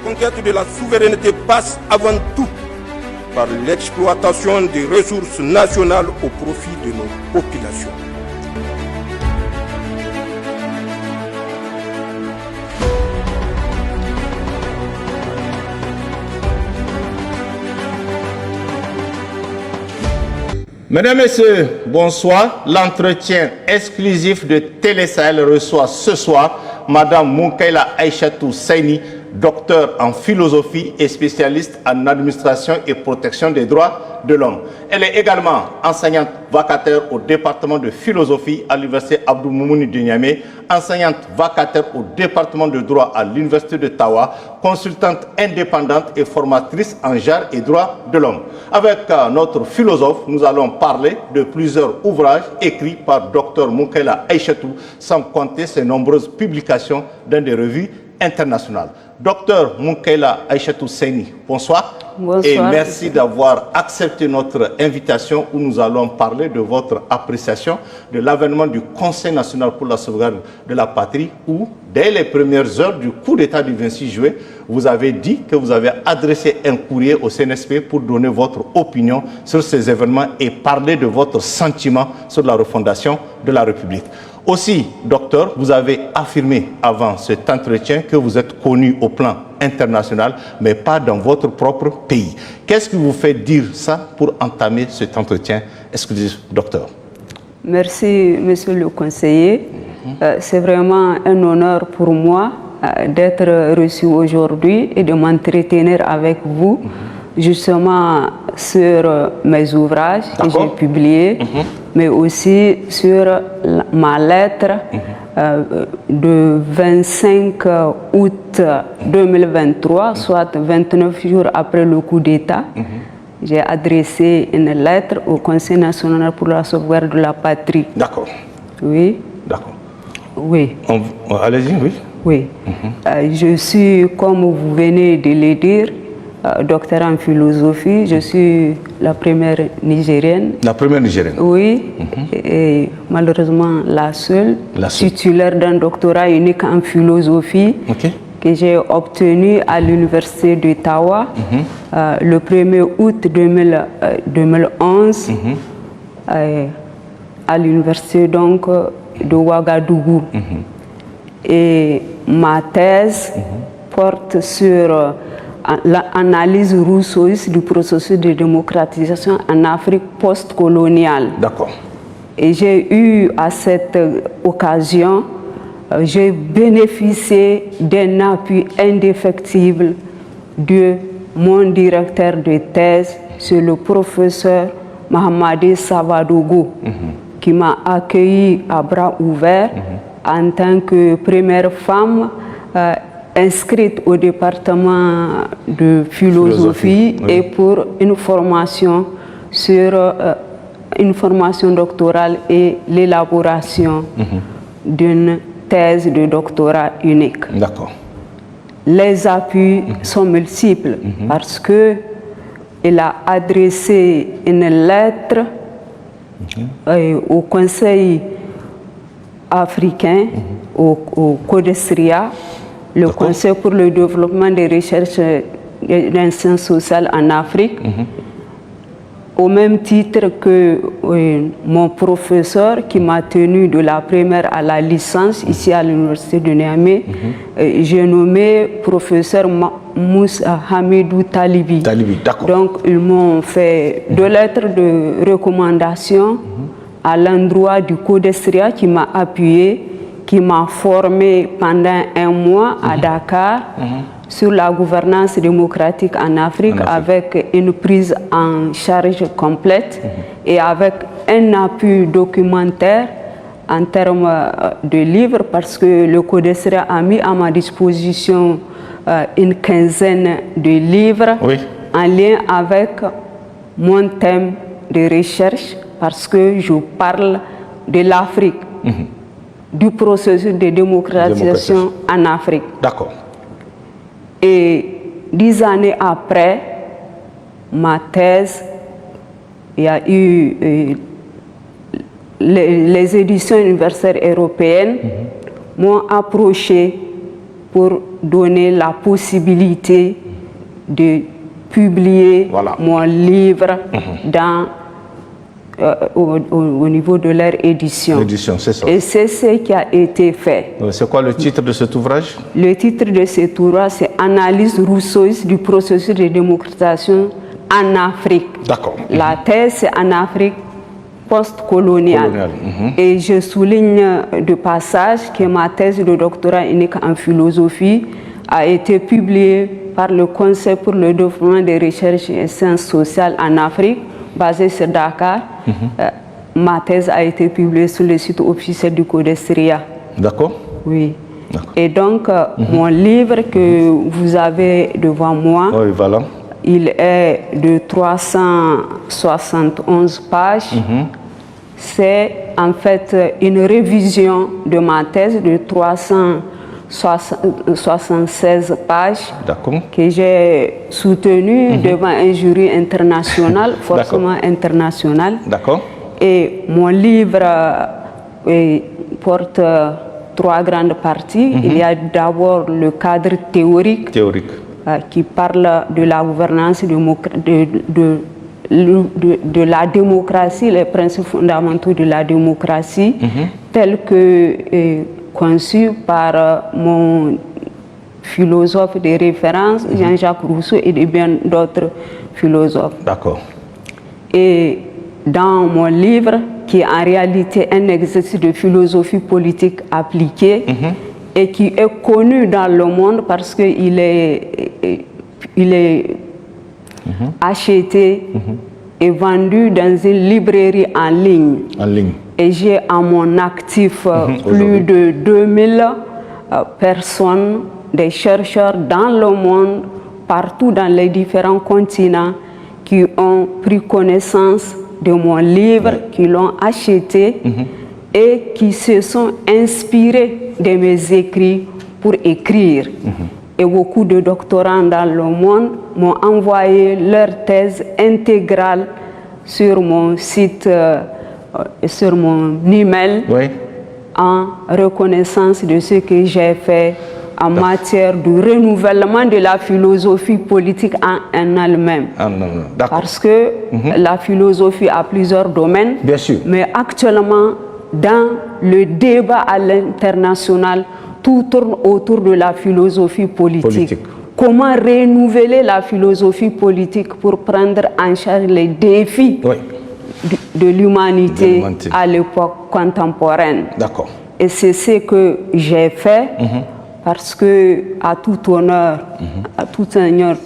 conquête de la souveraineté passe avant tout par l'exploitation des ressources nationales au profit de nos populations. Mesdames et messieurs, bonsoir. L'entretien exclusif de Télé Sahel reçoit ce soir Madame Moukaila Aïchatou Seyni, docteur en philosophie et spécialiste en administration et protection des droits de l'homme. Elle est également enseignante vacataire au département de philosophie à l'université Abdou Moumouni de Niamey, enseignante vacataire au département de droit à l'université de Tawa, consultante indépendante et formatrice en genre et droits de l'homme. Avec notre philosophe, nous allons parler de plusieurs ouvrages écrits par Dr Moukaila Aïchatou, sans compter ses nombreuses publications dans des revues internationales. Docteur Moukaila Aïchatou Seyni, bonsoir. Bonsoir. Et merci d'avoir accepté notre invitation où nous allons parler de votre appréciation de l'avènement du Conseil national pour la sauvegarde de la patrie où, dès les premières heures du coup d'État du 26 juillet, vous avez dit que vous avez adressé un courrier au CNSP pour donner votre opinion sur ces événements et parler de votre sentiment sur la refondation de la République. Aussi, docteur, vous avez affirmé avant cet entretien que vous êtes connu au plan international, mais pas dans votre propre pays. Qu'est-ce qui vous fait dire ça pour entamer cet entretien exclusif, docteur? Merci, monsieur le conseiller. C'est vraiment un honneur pour moi d'être reçu aujourd'hui et de m'entretenir avec vous, justement sur mes ouvrages que j'ai publiés, mais aussi sur ma lettre de 25 août 2023, soit 29 jours après le coup d'État. J'ai adressé une lettre au Conseil national pour la sauvegarde de la patrie. D'accord. Oui. D'accord. Oui. Allez-y, oui. Oui. Je suis, comme vous venez de le dire, docteur en philosophie. Je suis la première Nigérienne. La première Nigérienne. Oui. Et malheureusement la seule titulaire d'un doctorat unique en philosophie que j'ai obtenu à l'université d'Ottawa le 1er août 2011 à l'université donc de Ouagadougou. Et ma thèse porte sur l'analyse rousseauiste du processus de démocratisation en Afrique post-coloniale. D'accord. Et j'ai eu à cette occasion, j'ai bénéficié d'un appui indéfectible de mon directeur de thèse, c'est le professeur Mahamadé Savadogo, qui m'a accueilli à bras ouverts en tant que première femme inscrite au département de philosophie et pour une formation sur une formation doctorale et l'élaboration d'une thèse de doctorat unique. D'accord. Les appuis sont multiples parce que il a adressé une lettre au Conseil africain, au CODESRIA, le Conseil pour le développement des recherches et des sciences sociales en Afrique, au même titre que mon professeur qui m'a tenu de la primaire à la licence ici à l'université de Niamey, j'ai nommé professeur Moussa Hamidou Talibi. Donc ils m'ont fait 2 lettres de recommandation à l'endroit du CODESRIA qui m'a appuyé, qui m'a formé pendant 1 mois à Dakar sur la gouvernance démocratique en Afrique avec une prise en charge complète et avec un appui documentaire en termes de livres parce que le CODESRIA a mis à ma disposition une quinzaine de livres en lien avec mon thème de recherche parce que je parle de l'Afrique, du processus de démocratisation en Afrique. D'accord. Et 10 années après ma thèse, il y a eu les éditions universitaires européennes m'ont approché pour donner la possibilité de publier mon livre au niveau de leur édition. L'édition, c'est ça. Et c'est ce qui a été fait. C'est quoi le titre de cet ouvrage? Le titre de cet ouvrage, c'est Analyse rousseauiste du processus de démocratisation en Afrique. D'accord. La thèse, c'est en Afrique post-coloniale. Et je souligne de passage que ma thèse de doctorat unique en philosophie a été publiée par le Conseil pour le développement des recherches et sciences sociales en Afrique, basé sur Dakar. Ma thèse a été publiée sur le site officiel du CODESRIA. D'accord. Oui. Et donc, mon livre que vous avez devant moi, voilà. Il est de 371 pages. C'est en fait une révision de ma thèse de 376 pages que j'ai soutenue devant un jury international, forcément international. D'accord. Et mon livre porte 3 grandes parties. Il y a d'abord le cadre théorique. Qui parle de la gouvernance de la démocratie, les principes fondamentaux de la démocratie, tels que conçus par mon philosophe de référence, Jean-Jacques Rousseau, et de bien d'autres philosophes. D'accord. Et dans mon livre, qui est en réalité un exercice de philosophie politique appliquée, et qui est connu dans le monde parce qu'il est acheté et vendu dans une librairie en ligne. Et j'ai à mon actif plus de 2000 personnes, des chercheurs dans le monde, partout dans les différents continents, qui ont pris connaissance de mon livre, qui l'ont acheté et qui se sont inspirés de mes écrits pour écrire. Et beaucoup de doctorants dans le monde m'ont envoyé leur thèse intégrale sur mon site, sur mon email, en reconnaissance de ce que j'ai fait en matière de renouvellement de la philosophie politique en elle-même. Parce que la philosophie a plusieurs domaines, bien sûr. Mais actuellement, dans le débat à l'international, tout tourne autour de la philosophie politique. Comment renouveler la philosophie politique pour prendre en charge les défis de l'humanité à l'époque contemporaine. D'accord. Et c'est ce que j'ai fait parce que, à tout honneur, à tout honneur,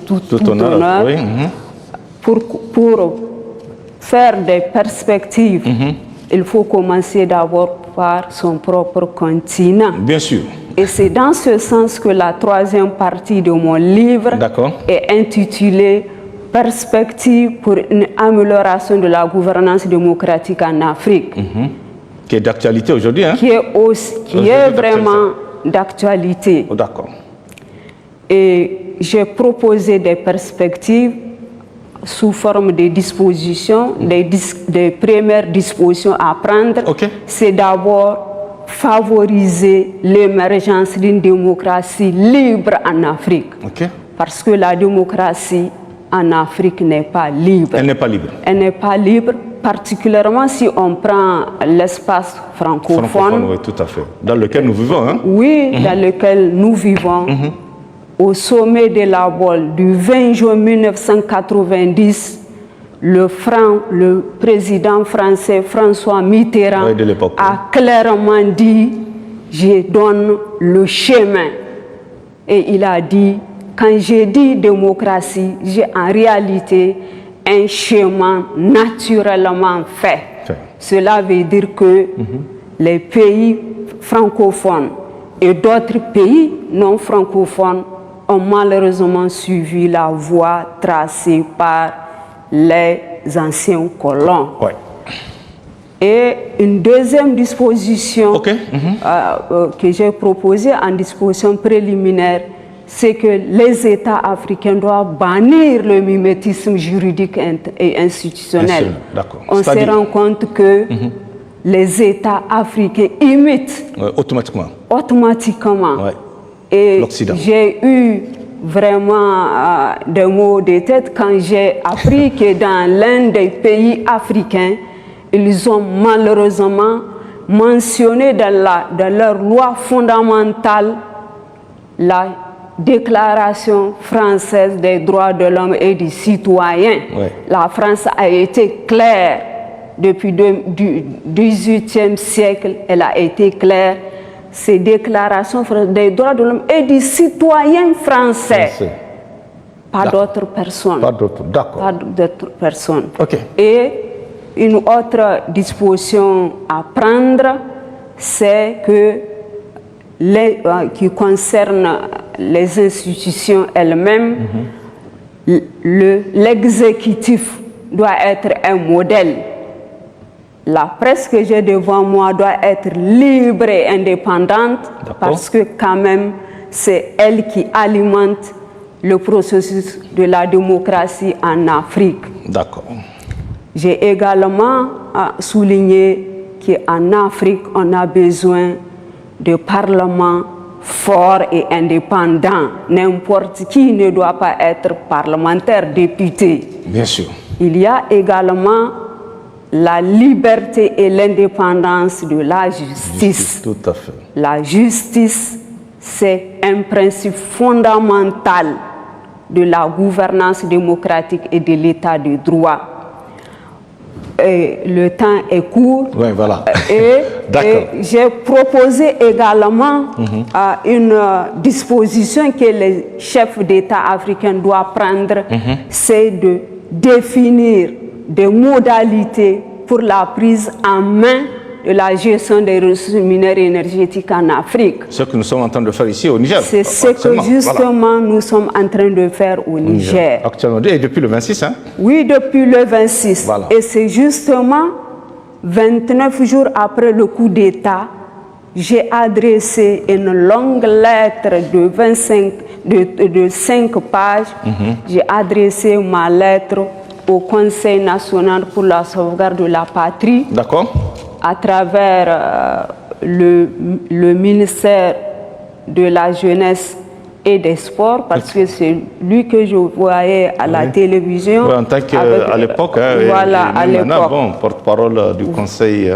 pour faire des perspectives, il faut commencer d'abord par son propre continent. Bien sûr. Et c'est dans ce sens que la 3e partie de mon livre est intitulée « Perspectives pour une amélioration de la gouvernance démocratique en Afrique ». Qui est d'actualité aujourd'hui, hein? Qui est vraiment d'actualité. D'accord. Et j'ai proposé des perspectives sous forme de dispositions, des premières dispositions à prendre. C'est d'abord favoriser l'émergence d'une démocratie libre en Afrique. Parce que la démocratie en Afrique n'est pas libre. Elle n'est pas libre. Elle n'est pas libre, particulièrement si on prend l'espace francophone. Oui, tout à fait. Dans lequel nous vivons, hein? Oui, dans lequel nous vivons. Au sommet de la Bolle du 20 juin 1990, le président français François Mitterrand a clairement dit « Je donne le chemin ». Et il a dit « Quand j'ai dit démocratie, j'ai en réalité un chemin naturellement fait ». Cela veut dire que les pays francophones et d'autres pays non francophones ont malheureusement suivi la voie tracée par les anciens colons. Et une deuxième disposition que j'ai proposée en disposition préliminaire, c'est que les États africains doivent bannir le mimétisme juridique et institutionnel. On se rend compte que les États africains imitent automatiquement Et l'Occident. j'ai eu vraiment des maux de tête quand j'ai appris que dans l'un des pays africains, ils ont malheureusement mentionné dans leur loi fondamentale la Déclaration française des droits de l'homme et du citoyen. Ouais. La France a été claire depuis le XVIIIe siècle, elle a été claire. Ces déclarations des droits de l'homme et du citoyen français. Pas d'autres personnes. Pas d'autres, d'accord. Pas d'autres personnes. Ok. Et une autre disposition à prendre, c'est que qui concerne les institutions elles-mêmes, l'exécutif doit être un modèle. La presse que j'ai devant moi doit être libre et indépendante parce que quand même, c'est elle qui alimente le processus de la démocratie en Afrique. D'accord. J'ai également souligné qu'en Afrique, on a besoin de parlements forts et indépendants. N'importe qui ne doit pas être parlementaire, député. Bien sûr. Il y a également la liberté et l'indépendance de la justice. Tout à fait. La justice, c'est un principe fondamental de la gouvernance démocratique et de l'état de droit. Et le temps est court. Oui, voilà. Et j'ai proposé également une disposition que les chefs d'État africains doivent prendre, c'est de définir des modalités pour la prise en main de la gestion des ressources minières et énergétiques en Afrique. Ce que nous sommes en train de faire ici au Niger. C'est ce que justement nous sommes en train de faire au Niger. Actuellement, et depuis le 26, hein? Oui, depuis le 26. Voilà. Et c'est justement 29 jours après le coup d'État, j'ai adressé une longue lettre de 5 pages. J'ai adressé ma lettre au Conseil national pour la sauvegarde de la patrie. D'accord. À travers le ministère de la Jeunesse et des Sports, parce que c'est lui que je voyais à la télévision. Oui, en tant qu'à l'époque, voilà, à l'époque. Bon, porte-parole du Conseil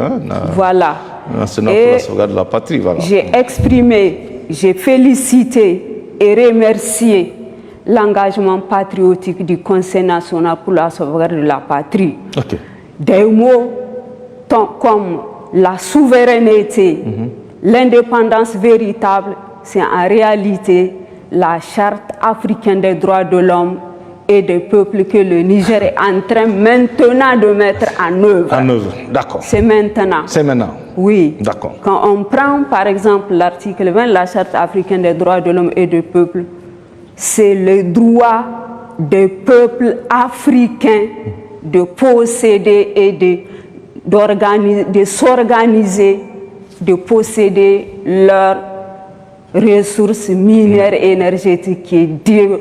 voilà. national pour la sauvegarde de la patrie. Voilà. J'ai exprimé, j'ai félicité et remercié l'engagement patriotique du Conseil national pour la sauvegarde de la patrie. Okay. Des mots comme la souveraineté, l'indépendance véritable, c'est en réalité la charte africaine des droits de l'homme et des peuples que le Niger est en train maintenant de mettre en œuvre. En œuvre, d'accord. C'est maintenant. C'est maintenant. Oui. D'accord. Quand on prend par exemple l'article 20 de la charte africaine des droits de l'homme et des peuples, c'est le droit des peuples africains de posséder et de s'organiser, de posséder leurs ressources minières et énergétiques que Dieu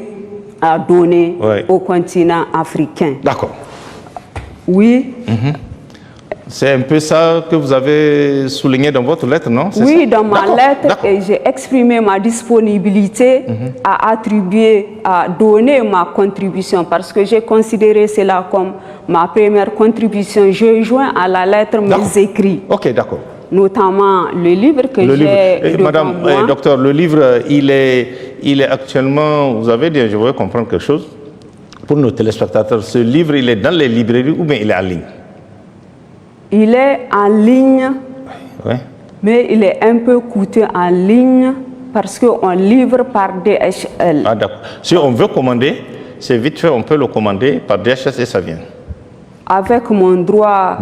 a données au continent africain. D'accord. Oui. C'est un peu ça que vous avez souligné dans votre lettre, non? Oui, dans ma lettre, j'ai exprimé ma disponibilité à attribuer, à donner ma contribution parce que j'ai considéré cela comme ma première contribution. Je joins à la lettre mes écrits. Ok, d'accord. Notamment le livre que j'ai devant Madame, moi. docteur, le livre, il est actuellement, vous avez dit, je voudrais comprendre quelque chose. Pour nos téléspectateurs, ce livre, il est dans les librairies ou bien il est en ligne? Il est en ligne, mais il est un peu coûteux en ligne parce qu'on livre par DHL. Ah, d'accord. Si on veut commander, c'est vite fait, on peut le commander par DHL et ça vient. Avec mon droit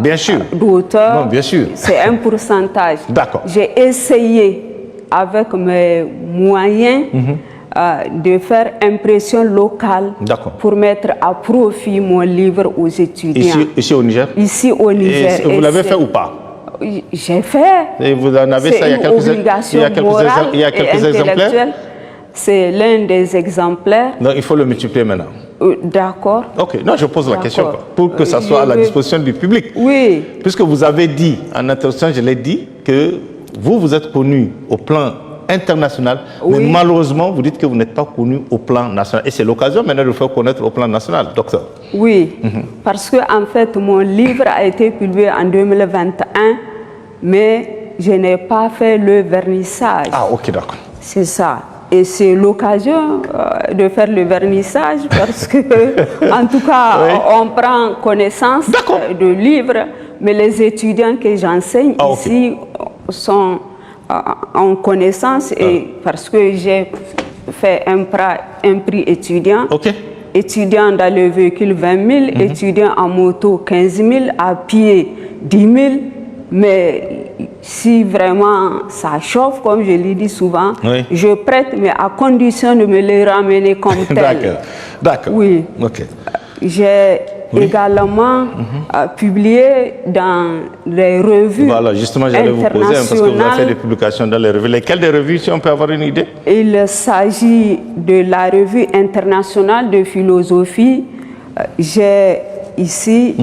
d'auteur, c'est un pourcentage. D'accord. J'ai essayé avec mes moyens de faire impression locale pour mettre à profit mon livre aux étudiants. Ici au Niger? Ici au Niger. Et vous l'avez fait ou pas? J'ai fait. Et vous en avez ça il y a quelques exemplaires? C'est l'un des exemplaires. Donc il faut le multiplier maintenant. D'accord. Ok, non, je pose la question pour que ça soit à la disposition du public. Oui. Puisque vous avez dit, en introduction, je l'ai dit, que vous êtes connu au plan international, Oui. mais malheureusement, vous dites que vous n'êtes pas connu au plan national. Et c'est l'occasion maintenant de vous faire connaître au plan national, docteur. Oui, parce que en fait, mon livre a été publié en 2021, mais je n'ai pas fait le vernissage. Ah, ok, d'accord. C'est ça. Et c'est l'occasion de faire le vernissage parce que, en tout cas, Oui. on prend connaissance D'accord. de livres, mais les étudiants que j'enseigne Ah, ok. ici sont en connaissance et parce que j'ai fait un prix étudiant. Ok. Étudiants dans le véhicule 20 000, étudiants en moto 15 000, à pied 10 000. Mais si vraiment ça chauffe, comme je l'ai dit souvent, Oui. je prête, mais à condition de me les ramener comme tel. D'accord. D'accord. Oui. Ok. J'ai également publié dans les revues Voilà, justement, j'allais vous poser, parce que vous avez fait des internationales. publications dans les revues. Lesquelles des revues, si on peut avoir une idée? Il s'agit de la revue internationale de philosophie. J'ai ici,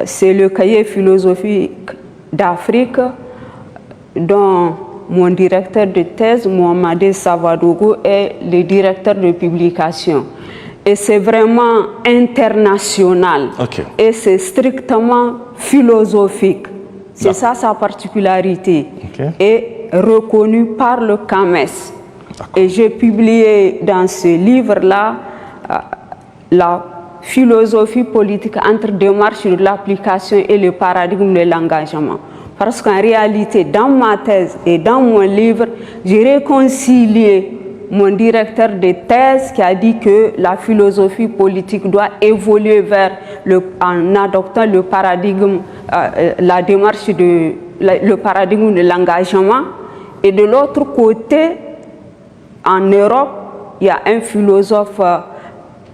c'est le cahier philosophique d'Afrique dont mon directeur de thèse, Mohamed Savadogo, est le directeur de publication. Et c'est vraiment international. Ok. Et c'est strictement philosophique. C'est ça sa particularité. Ok. Et reconnu par le CAMES. Et j'ai publié dans ce livre-là la philosophie politique entre démarche de l'application et le paradigme de l'engagement. Parce qu'en réalité, dans ma thèse et dans mon livre, j'ai réconcilié mon directeur de thèse qui a dit que la philosophie politique doit évoluer en adoptant le paradigme, la démarche le paradigme de l'engagement. Et de l'autre côté, en Europe, il y a un philosophe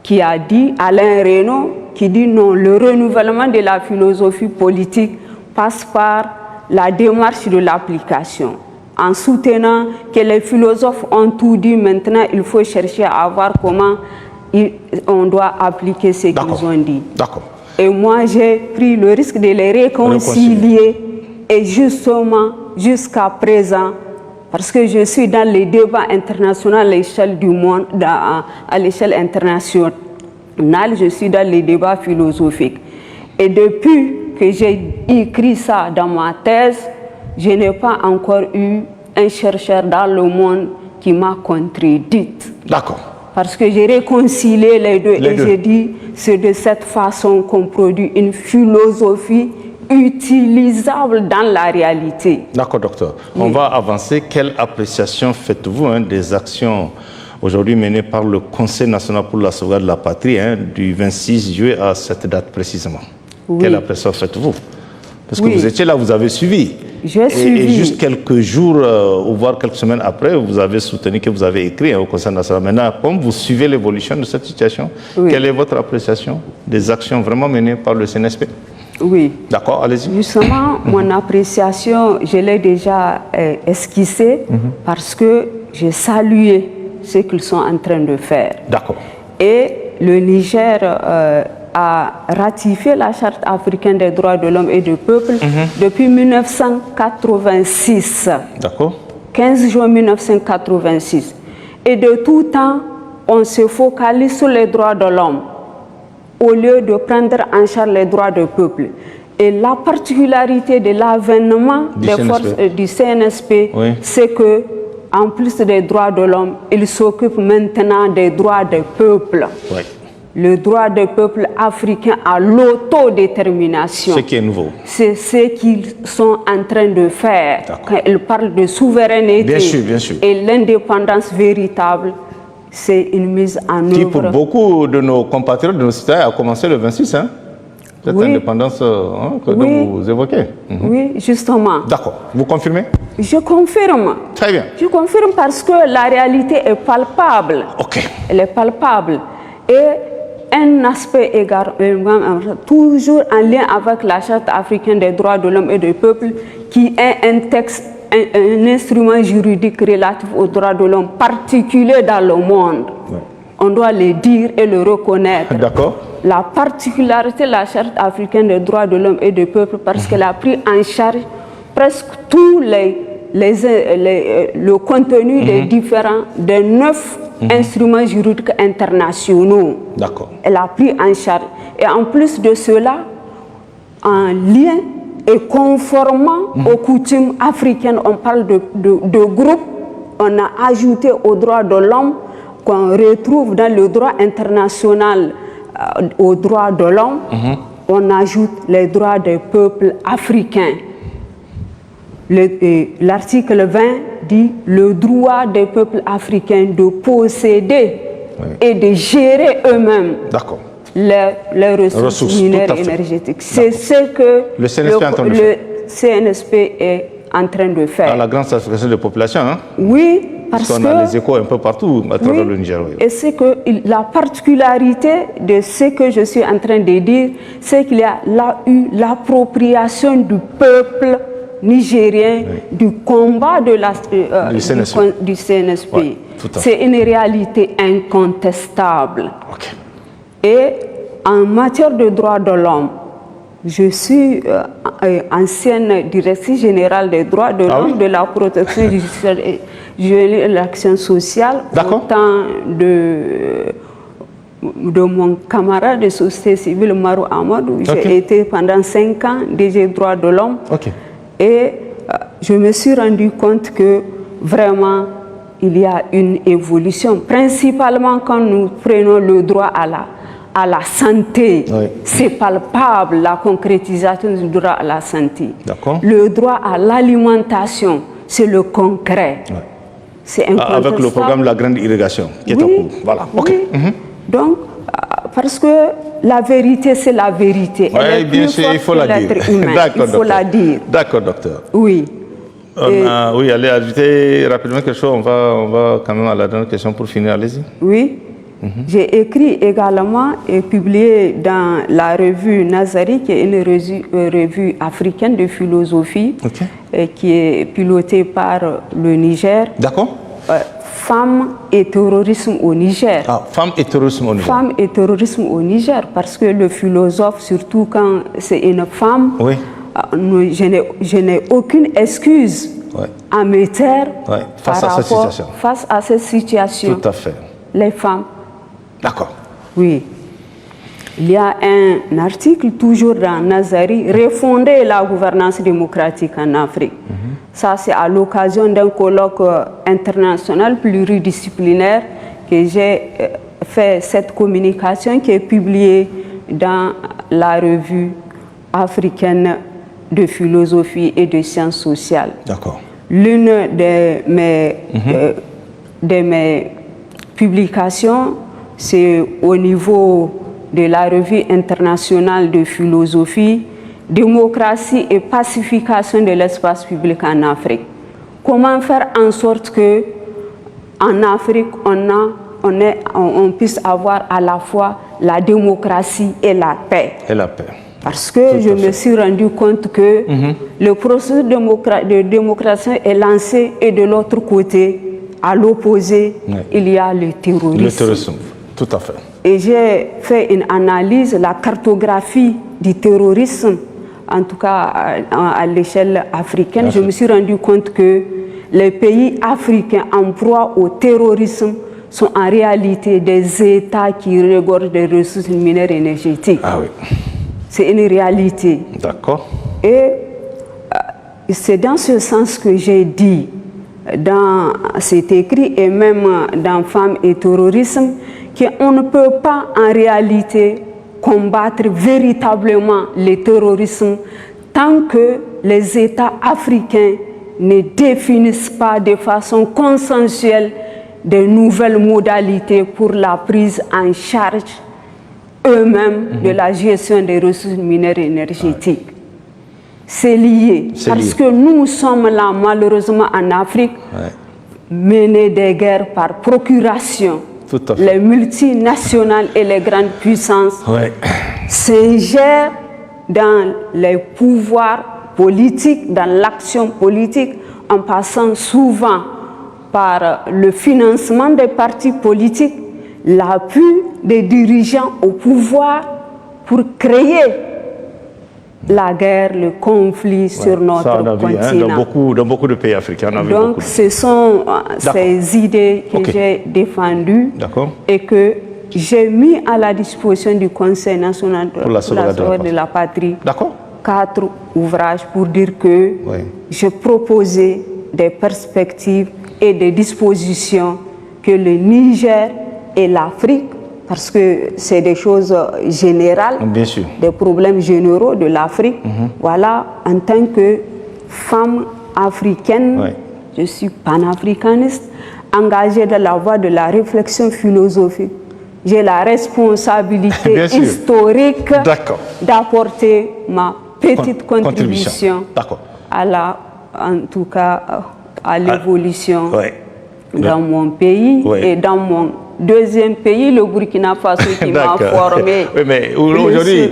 qui a dit, Alain Reynaud, qui dit non, le renouvellement de la philosophie politique passe par la démarche de l'application. En soutenant que les philosophes ont tout dit, maintenant il faut chercher à voir comment on doit appliquer ce qu'ils ont dit. D'accord. Et moi, j'ai pris le risque de les réconcilier. Et justement, jusqu'à présent, parce que je suis dans les débats internationaux à l'échelle du monde, à l'échelle internationale, je suis dans les débats philosophiques. Et depuis que j'ai écrit ça dans ma thèse, je n'ai pas encore eu un chercheur dans le monde qui m'a contredite. D'accord. Parce que j'ai réconcilié les deux et j'ai dit, c'est de cette façon qu'on produit une philosophie utilisable dans la réalité. D'accord, docteur. On va avancer. Quelle appréciation faites-vous des actions aujourd'hui menées par le Conseil national pour la sauvegarde de la patrie du 26 juillet à cette date précisément? Quelle appréciation faites-vous? Parce que vous étiez là, vous avez suivi. J'ai suivi. Et juste quelques jours, ou voire quelques semaines après, vous avez soutenu que vous avez écrit au Conseil national. Maintenant, comme vous suivez l'évolution de cette situation, quelle est votre appréciation des actions vraiment menées par le CNSP? Oui. D'accord, allez-y. Justement, mon appréciation, je l'ai déjà esquissée parce que j'ai salué ce qu'ils sont en train de faire. D'accord. Et le Niger a ratifié la Charte africaine des droits de l'homme et du peuple depuis 1986. D'accord. 15 juin 1986. Et de tout temps, on se focalise sur les droits de l'homme au lieu de prendre en charge les droits du peuple. Et la particularité de l'avènement des forces du CNSP, c'est que, en plus des droits de l'homme, ils s'occupent maintenant des droits des peuples. Oui. Le droit des peuples africains à l'autodétermination. Ce qui est nouveau. C'est ce qu'ils sont en train de faire. Quand ils parlent de souveraineté bien sûr. Et l'indépendance véritable, c'est une mise en œuvre. Qui pour beaucoup de nos compatriotes, de nos citoyens, a commencé le 26, cette indépendance que vous évoquez. Oui, justement. D'accord. Vous confirmez? Je confirme. Très bien. Je confirme parce que la réalité est palpable. Ok. Elle est palpable. Et un aspect toujours en lien avec la Charte africaine des droits de l'homme et du peuple, qui est un texte, un instrument juridique relatif aux droits de l'homme particulier dans le monde. On doit le dire et le reconnaître. D'accord. La particularité de la Charte africaine des droits de l'homme et du peuple, parce qu'elle a pris en charge presque tous les le contenu des 9 instruments juridiques internationaux. D'accord. Elle a pris en charge. Et en plus de cela, en lien et conformément aux coutumes africaines, on parle de groupe, on a ajouté aux droits de l'homme qu'on retrouve dans le droit international aux droits de l'homme, on ajoute les droits des peuples africains. L'article 20 dit le droit des peuples africains de posséder et de gérer eux-mêmes les ressources minères et énergétiques. C'est ce que le CNSP est en train de faire. À la grande satisfaction des populations, hein? Oui, parce qu'on a les échos un peu partout à travers le Niger. Et c'est que la particularité de ce que je suis en train de dire, c'est qu'il y a eu l'appropriation du peuple nigérien du combat du CNSP. Ouais, c'est une réalité incontestable. Et en matière de droits de l'homme, je suis ancienne directrice générale des droits de l'homme, de la protection judiciaire et de l'action sociale au temps de mon camarade de société civile Marou Amadou. J'ai été pendant 5 ans DG droits de l'homme. Et je me suis rendu compte que vraiment il y a une évolution, principalement quand nous prenons le droit à la santé. C'est palpable, la concrétisation du droit à la santé. Le droit à l'alimentation, c'est le concret. C'est avec le programme de la grande irrigation qui est en cours. Voilà. Donc, parce que la vérité, c'est la vérité. Oui, bien sûr, il faut la dire. Il faut la dire. D'accord, docteur. Oui. Oui, allez ajouter rapidement quelque chose. On va quand même à la dernière question pour finir. Allez-y. Oui. J'ai écrit également et publié dans la revue Nazari, qui est une revue africaine de philosophie, qui est pilotée par le Niger. D'accord. Femmes et terrorisme au Niger. Femmes et terrorisme au Niger. Femmes et terrorisme au Niger, parce que le philosophe, surtout quand c'est une femme, je n'ai aucune excuse à me taire face à cette situation. Tout à fait. Les femmes. D'accord. Oui. Il y a un article toujours dans Nazari, refonder la gouvernance démocratique en Afrique. Ça, c'est à l'occasion d'un colloque international pluridisciplinaire que j'ai fait cette communication qui est publiée dans la revue africaine de philosophie et de sciences sociales. D'accord. L'une de mes publications, c'est au niveau de la revue internationale de philosophie, démocratie et pacification de l'espace public en Afrique. Comment faire en sorte que en Afrique, on puisse avoir à la fois la démocratie et la paix. Parce que je me suis rendu compte que le processus de démocratie est lancé et de l'autre côté, à l'opposé, il y a le terrorisme. Le terrorisme, tout à fait. Et j'ai fait une analyse, la cartographie du terrorisme, en tout cas à l'échelle africaine. Je me suis rendu compte que les pays africains en proie au terrorisme sont en réalité des États qui regorgent des ressources minières et énergétiques. C'est une réalité. D'accord. Et c'est dans ce sens que j'ai dit, dans cet écrit et même dans Femmes et terrorisme, qu'on ne peut pas en réalité combattre véritablement le terrorisme tant que les États africains ne définissent pas de façon consensuelle de nouvelles modalités pour la prise en charge eux-mêmes de la gestion des ressources minières et énergétiques. C'est lié. Parce que nous sommes là, malheureusement, en Afrique, mener des guerres par procuration. Les multinationales et les grandes puissances s'ingèrent dans les pouvoirs politiques, dans l'action politique, en passant souvent par le financement des partis politiques, l'appui des dirigeants au pouvoir pour créer la guerre, le conflit sur notre ça, on a vu, continent. Dans beaucoup de pays africains. On a vu Donc, ce sont ces idées que j'ai défendues D'accord. et que j'ai mis à la disposition du Conseil national pour la sauvegarde de la patrie. D'accord. 4 ouvrages pour dire que j'ai proposé des perspectives et des dispositions que le Niger et l'Afrique, parce que c'est des choses générales, bien sûr, des problèmes généraux de l'Afrique. Voilà, en tant que femme africaine, je suis panafricaniste, engagée dans la voie de la réflexion philosophique. J'ai la responsabilité historique d'apporter ma petite contribution à la, en tout cas, à l'évolution dans mon pays et dans mon deuxième pays, le Burkina Faso, qui m'a formé. Oui, mais aujourd'hui,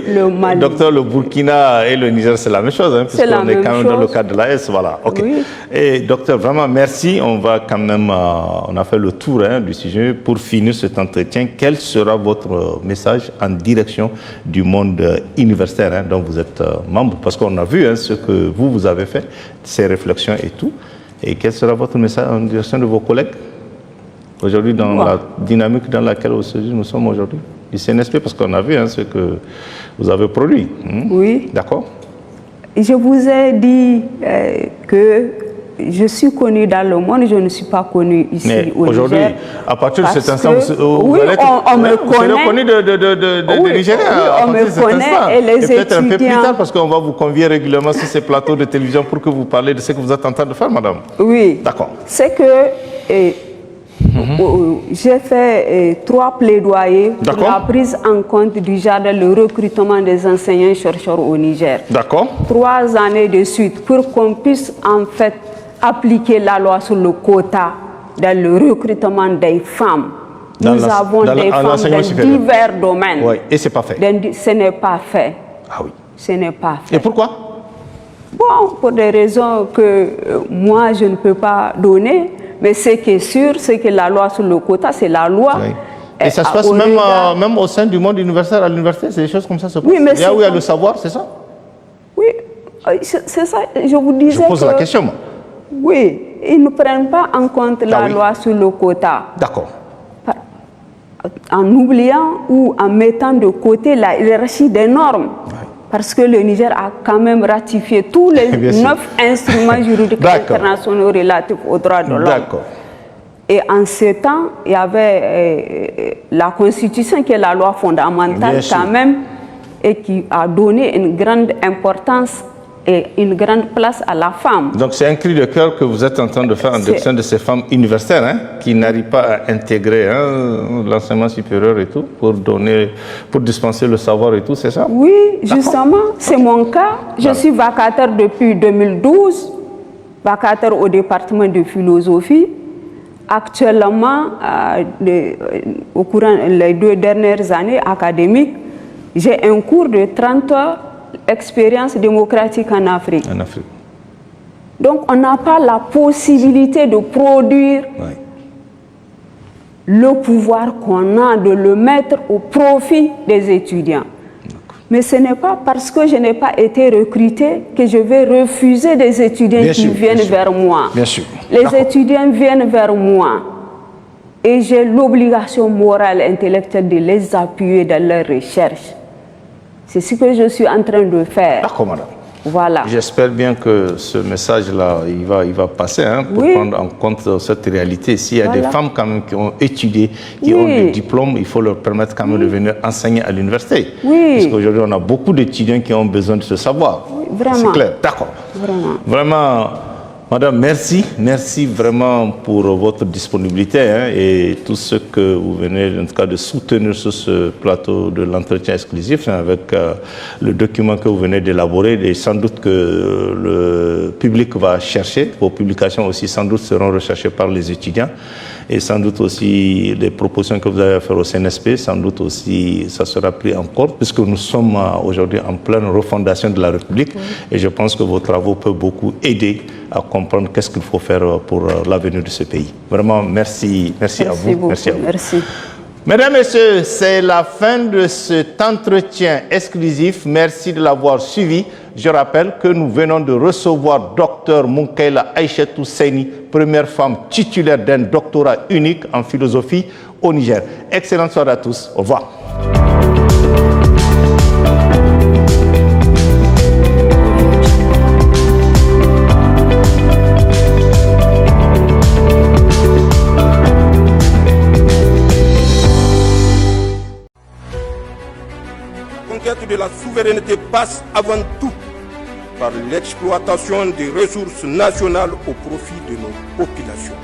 docteur, le Burkina et le Niger, c'est la même chose, hein, puisqu'on est quand même dans le cadre de l'AES. Voilà. Okay. Et docteur, vraiment merci. On va quand même, on a fait le tour du sujet. Pour finir cet entretien, quel sera votre message en direction du monde universitaire dont vous êtes membre? Parce qu'on a vu ce que vous avez fait, ces réflexions et tout. Et quel sera votre message en direction de vos collègues aujourd'hui dans la dynamique dans laquelle nous sommes aujourd'hui, du CNSP, parce qu'on a vu ce que vous avez produit. Oui. D'accord. Je vous ai dit que je suis connue dans le monde, je ne suis pas connue ici au Niger. Aujourd'hui, à partir de cet instant, on me connaît. Reconnu de Nigériens. Oui, on me connaît et les peut-être un peu plus étudiants. tard, parce qu'on va vous convier régulièrement sur ces plateaux de télévision pour que vous parlez de ce que vous êtes en train de faire, madame. Oui. D'accord. C'est que j'ai fait 3 plaidoyers pour la prise en compte du jardin, le recrutement des enseignants-chercheurs au Niger. D'accord. 3 années de suite pour qu'on puisse en fait appliquer la loi sur le quota dans le recrutement des femmes. Nous avons des femmes dans divers domaines. Oui, et ce n'est pas fait. Ce n'est pas fait. Ah oui. Ce n'est pas fait. Et pourquoi? Bon, pour des raisons que moi je ne peux pas donner. Mais ce qui est sûr, c'est que la loi sur le quota, c'est la loi. Oui. Et ça se passe même au sein du monde universitaire, à l'université, c'est des choses comme ça se passent. Oui, mais là où il y a le savoir, c'est ça? Oui, c'est ça. Je vous disais. Je pose la question, moi. Oui, ils ne prennent pas en compte la loi sur le quota. D'accord. En oubliant ou en mettant de côté la hiérarchie des normes. Oui. Parce que le Niger a quand même ratifié tous les 9 instruments juridiques internationaux relatifs aux droits de l'homme. Et en ce temps, il y avait la Constitution qui est la loi fondamentale quand même et qui a donné une grande importance et une grande place à la femme. Donc c'est un cri de cœur que vous êtes en train de faire en direction de ces femmes universitaires qui n'arrivent pas à intégrer l'enseignement supérieur et tout pour dispenser le savoir et tout, c'est ça? Oui, justement, c'est mon cas. Je suis vacataire depuis 2012, vacataire au département de philosophie. Actuellement, au courant des 2 dernières années académiques, j'ai un cours de 30 heures expérience démocratique en Afrique. Donc, on n'a pas la possibilité de produire le pouvoir qu'on a, de le mettre au profit des étudiants. Mais ce n'est pas parce que je n'ai pas été recrutée que je vais refuser des étudiants qui viennent vers moi. Bien sûr. Les étudiants viennent vers moi et j'ai l'obligation morale et intellectuelle de les appuyer dans leurs recherches. C'est ce que je suis en train de faire. D'accord, madame. Voilà. J'espère bien que ce message-là, il va passer pour prendre en compte cette réalité. S'il y a des femmes quand même qui ont étudié, qui ont des diplômes, il faut leur permettre quand même de venir enseigner à l'université. Parce qu'aujourd'hui, on a beaucoup d'étudiants qui ont besoin de ce savoir. Vraiment. C'est clair. D'accord. Vraiment. Madame, merci. Merci vraiment pour votre disponibilité et tout ce que vous venez en tout cas de soutenir sur ce plateau de l'entretien exclusif avec le document que vous venez d'élaborer et sans doute que le public va chercher. Vos publications aussi sans doute seront recherchées par les étudiants et sans doute aussi les propositions que vous allez faire au CNSP, sans doute aussi ça sera pris en compte puisque nous sommes aujourd'hui en pleine refondation de la République et je pense que vos travaux peuvent beaucoup aider à comprendre qu'est-ce qu'il faut faire pour l'avenir de ce pays. Vraiment, merci à vous. Merci. Mesdames et messieurs, c'est la fin de cet entretien exclusif. Merci de l'avoir suivi. Je rappelle que nous venons de recevoir Dr Munkaila Aïchatou Seyni, première femme titulaire d'un doctorat unique en philosophie au Niger. Excellente soirée à tous. Au revoir. La conquête de la souveraineté passe avant tout par l'exploitation des ressources nationales au profit de nos populations.